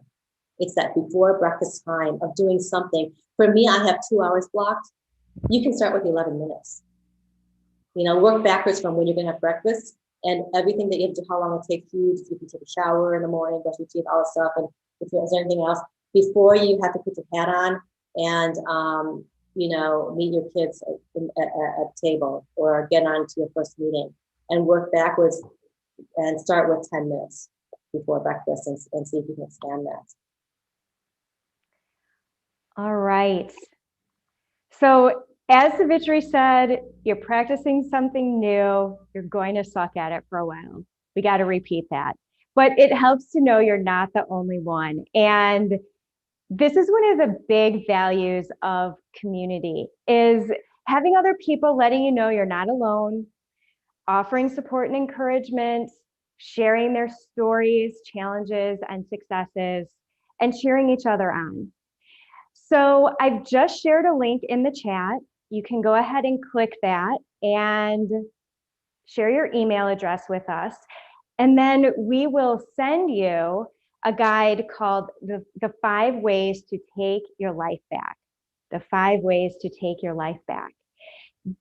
It's that before breakfast time of doing something. For me, I have 2 hours blocked. You can start with 11 minutes. Work backwards from when you're going to have breakfast and everything that you have to, how long it takes you. If you can take a shower in the morning, brush your teeth, all that stuff. And if there's anything else, before you have to put your hat on and, meet your kids at a table or get on to your first meeting, and work backwards and start with 10 minutes before breakfast and see if you can expand that. All right. So as Savitree said, you're practicing something new. You're going to suck at it for a while. We got to repeat that. But it helps to know you're not the only one. And this is one of the big values of community, is having other people letting you know you're not alone, offering support and encouragement, sharing their stories, challenges, and successes, and cheering each other on. So I've just shared a link in the chat. You can go ahead and click that and share your email address with us. And then we will send you a guide called the 5 Ways to Take Your Life Back. The 5 Ways to Take Your Life Back.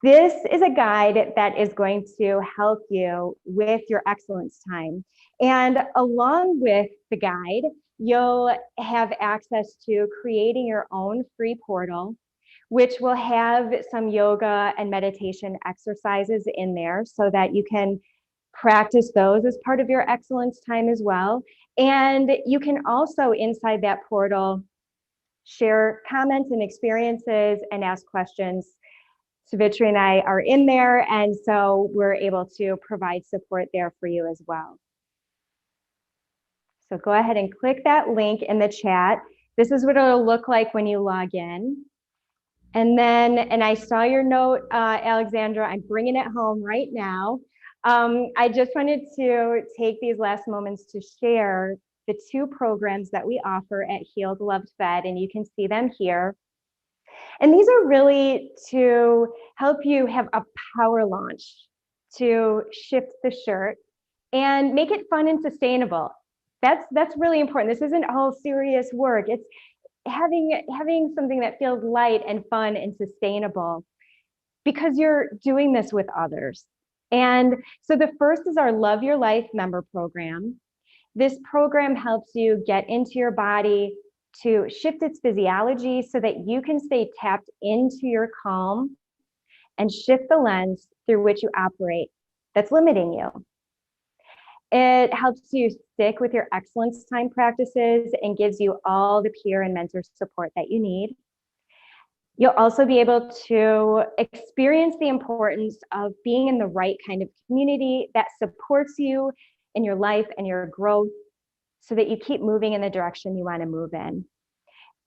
This is a guide that is going to help you with your excellence time. And along with the guide, you'll have access to creating your own free portal, which will have some yoga and meditation exercises in there so that you can practice those as part of your excellence time as well. And you can also, inside that portal, share comments and experiences and ask questions. Savitree and I are in there, and so we're able to provide support there for you as well. So go ahead and click that link in the chat. This is what it'll look like when you log in. And then, and I saw your note, Alexandra, I'm bringing it home right now. I just wanted to take these last moments to share the 2 programs that we offer at Healed, Loved, Fed, and you can see them here. And these are really to help you have a power launch, to shift the shirt and make it fun and sustainable. That's really important. This isn't all serious work. It's having something that feels light and fun and sustainable, because you're doing this with others. And so the first is our Love Your Life member program. This program helps you get into your body, to shift its physiology so that you can stay tapped into your calm and shift the lens through which you operate that's limiting you. It helps you stick with your excellence time practices and gives you all the peer and mentor support that you need. You'll also be able to experience the importance of being in the right kind of community that supports you in your life and your growth so that you keep moving in the direction you want to move in.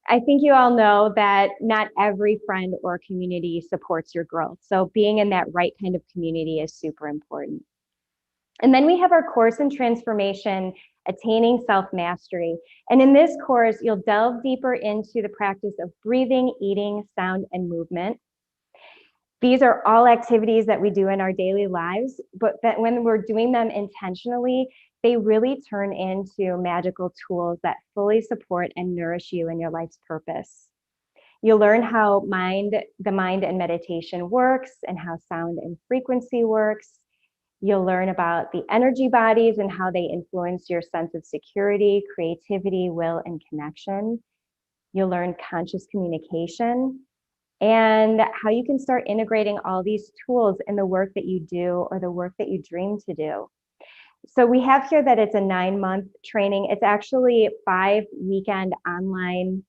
I think you all know that not every friend or community supports your growth. So being in that right kind of community is super important. And then we have our course in transformation, Attaining Self-Mastery. And in this course, you'll delve deeper into the practice of breathing, eating, sound, and movement. These are all activities that we do in our daily lives, but that when we're doing them intentionally, they really turn into magical tools that fully support and nourish you in your life's purpose. You'll learn how the mind and meditation works and how sound and frequency works. You'll learn about the energy bodies and how they influence your sense of security, creativity, will, and connection. You'll learn conscious communication and how you can start integrating all these tools in the work that you do or the work that you dream to do. So we have here that it's a 9-month training. It's actually 5 weekend online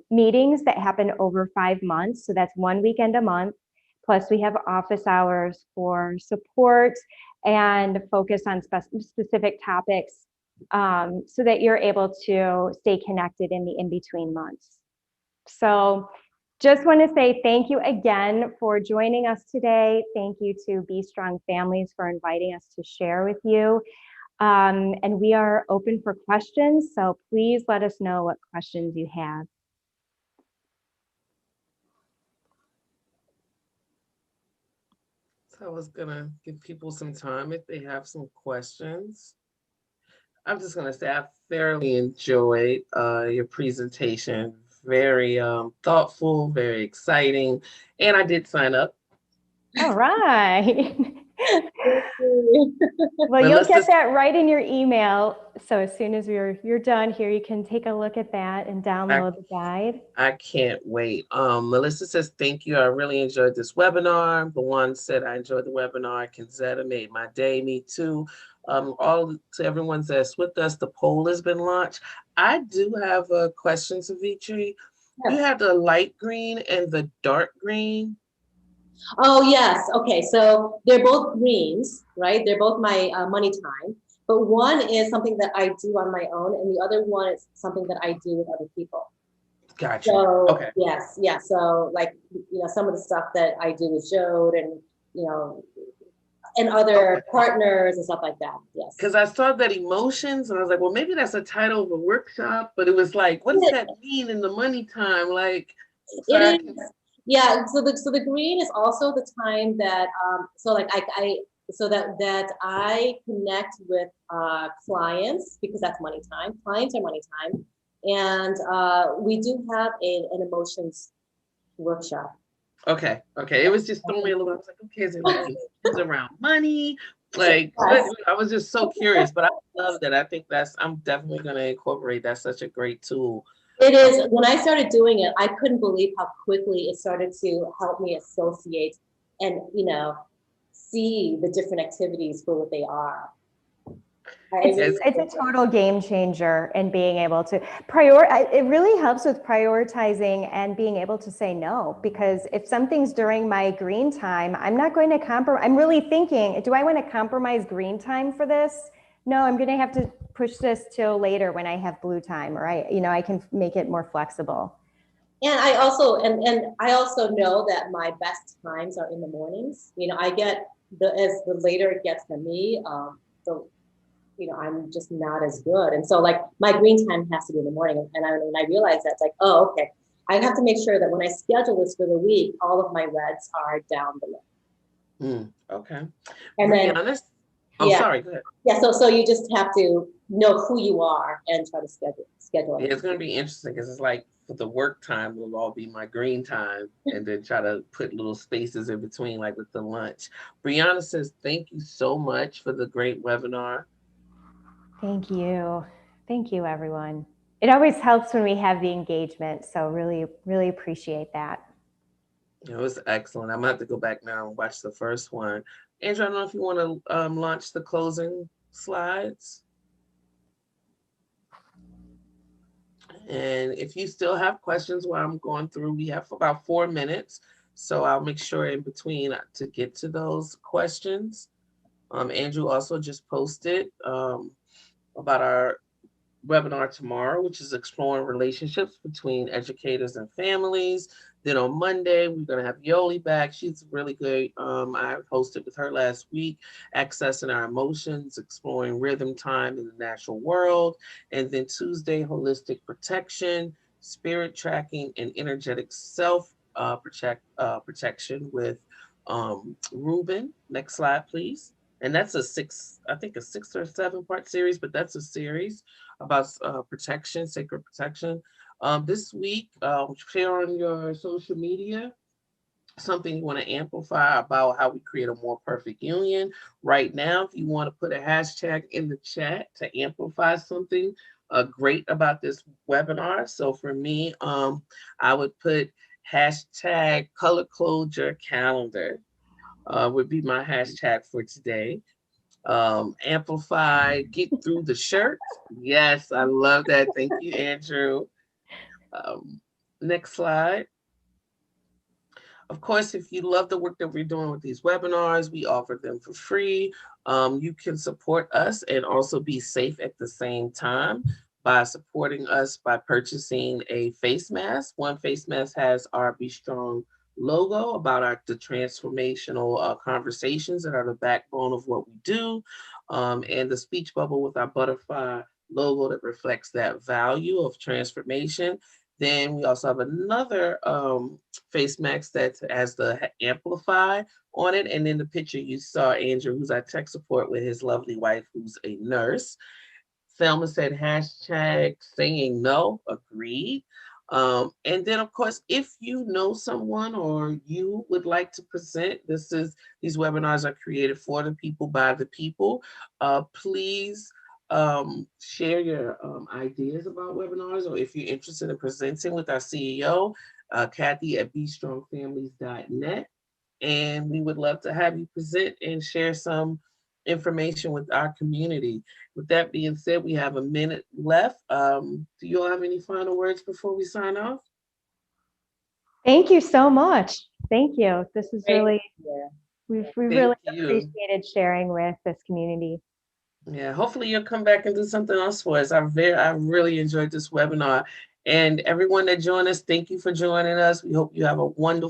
meetings that happen over 5 months. So that's 1 weekend a month. Plus we have office hours for support and focus on specific topics so that you're able to stay connected in the in-between months. So just want to say thank you again for joining us today. Thank you to Be Strong Families for inviting us to share with you. And we are open for questions, so please let us know what questions you have. So I was gonna give people some time if they have some questions. I'm just gonna say I thoroughly enjoyed your presentation. Very thoughtful, very exciting, and I did sign up. All right. Well, you'll Melissa, get that right in your email. So as soon as you're done here, you can take a look at that and I, download the guide. I can't wait. Melissa says, thank you. I really enjoyed this webinar. The one said, I enjoyed the webinar. Kinzetta made my day. Me too. All to everyone that's with us, the poll has been launched. I do have a question, Savitree. You Yes. have the light green and the dark green. Oh, yes. Okay. So they're both greens, right? They're both my money time. But one is something that I do on my own, and the other one is something that I do with other people. Got you. So Okay. yes, yeah. So like, some of the stuff that I do with Jodh and, you know, and other Okay. partners and stuff like that. Yes. Because I saw that emotions and I was like, well, maybe that's a title of a workshop, but it was like, what does that mean in the money time? Like, so It I is. can, Yeah. So the green is also the time that so like I so that I connect with clients, because that's money time. Clients are money time, and we do have an emotions workshop. okay. Okay. It was just throwing me a little, I was like, okay, is it like emotions around money? Like, what? Yes. I was just so curious, but I love that. I think I'm definitely going to incorporate. That's such a great tool. It is. When I started doing it, I couldn't believe how quickly it started to help me associate and, see the different activities for what they are. It's Yes. it's a total game changer in being able to it really helps with prioritizing and being able to say no, because if something's during my green time, I'm not going to compromise. I'm really thinking, do I want to compromise green time for this? No, I'm going to have to push this till later when I have blue time, or I can make it more flexible. And I also know that my best times are in the mornings. I get as the later it gets for me, the I'm just not as good. And so like my green time has to be in the morning. And when I realized that, it's like, oh, okay. I have to make sure that when I schedule this for the week, all of my reds are down below. Okay. And then, Brianna, oh, yeah, sorry, go ahead. yeah. So you just have to know who you are and try to schedule Yeah, it. it's going to be interesting because it's like for the work time will all be my green time and then try to put little spaces in between, like with the lunch. Brianna says, thank you so much for the great webinar. Thank you. Thank you, everyone. It always helps when we have the engagement. So really, really appreciate that. It was excellent. I'm gonna have to go back now and watch the first one. Andrew, I don't know if you want to launch the closing slides. And if you still have questions while I'm going through, we have about 4 minutes. So I'll make sure in between to get to those questions. Andrew also just posted about our webinar tomorrow, which is exploring relationships between educators and families. Then on Monday, we're going to have Yoli back. She's really good. I hosted with her last week, Accessing Our Emotions, Exploring Rhythm Time in the Natural World. And then Tuesday, Holistic Protection, Spirit Tracking, and Energetic Protection with Ruben. Next slide, please. And that's I think a 6 or 7 part series, but that's a series about protection, sacred protection. This week, share on your social media something you want to amplify about how we create a more perfect union. Right now, if you want to put a hashtag in the chat to amplify something great about this webinar. So for me, I would put hashtag color closure calendar would be my hashtag for today. Amplify, get through the shirt. Yes, I love that. Thank you, Andrew. Next slide. Of course, if you love the work that we're doing with these webinars, we offer them for free. You can support us and also be safe at the same time by supporting us by purchasing a face mask. One face mask has our Be Strong logo about the transformational conversations that are the backbone of what we do, and the speech bubble with our butterfly logo that reflects that value of transformation. Then we also have another face mask that has the Amplify on it. And in the picture you saw Andrew, who's our tech support, with his lovely wife, who's a nurse. Thelma said hashtag saying no, agreed. And then of course, if you know someone or you would like to present, these webinars are created for the people by the people. Please share your ideas about webinars, or if you're interested in presenting with our CEO, Kathy at bestrongfamilies.net. And we would love to have you present and share some information with our community. With that being said, we have a minute left. Do you all have any final words before we sign off? Thank you so much. Thank you. This is Great. really, Yeah. we Thank really you. appreciated sharing with this community. Yeah, hopefully you'll come back and do something else for us. I really enjoyed this webinar. And everyone that joined us, thank you for joining us. We hope you have a wonderful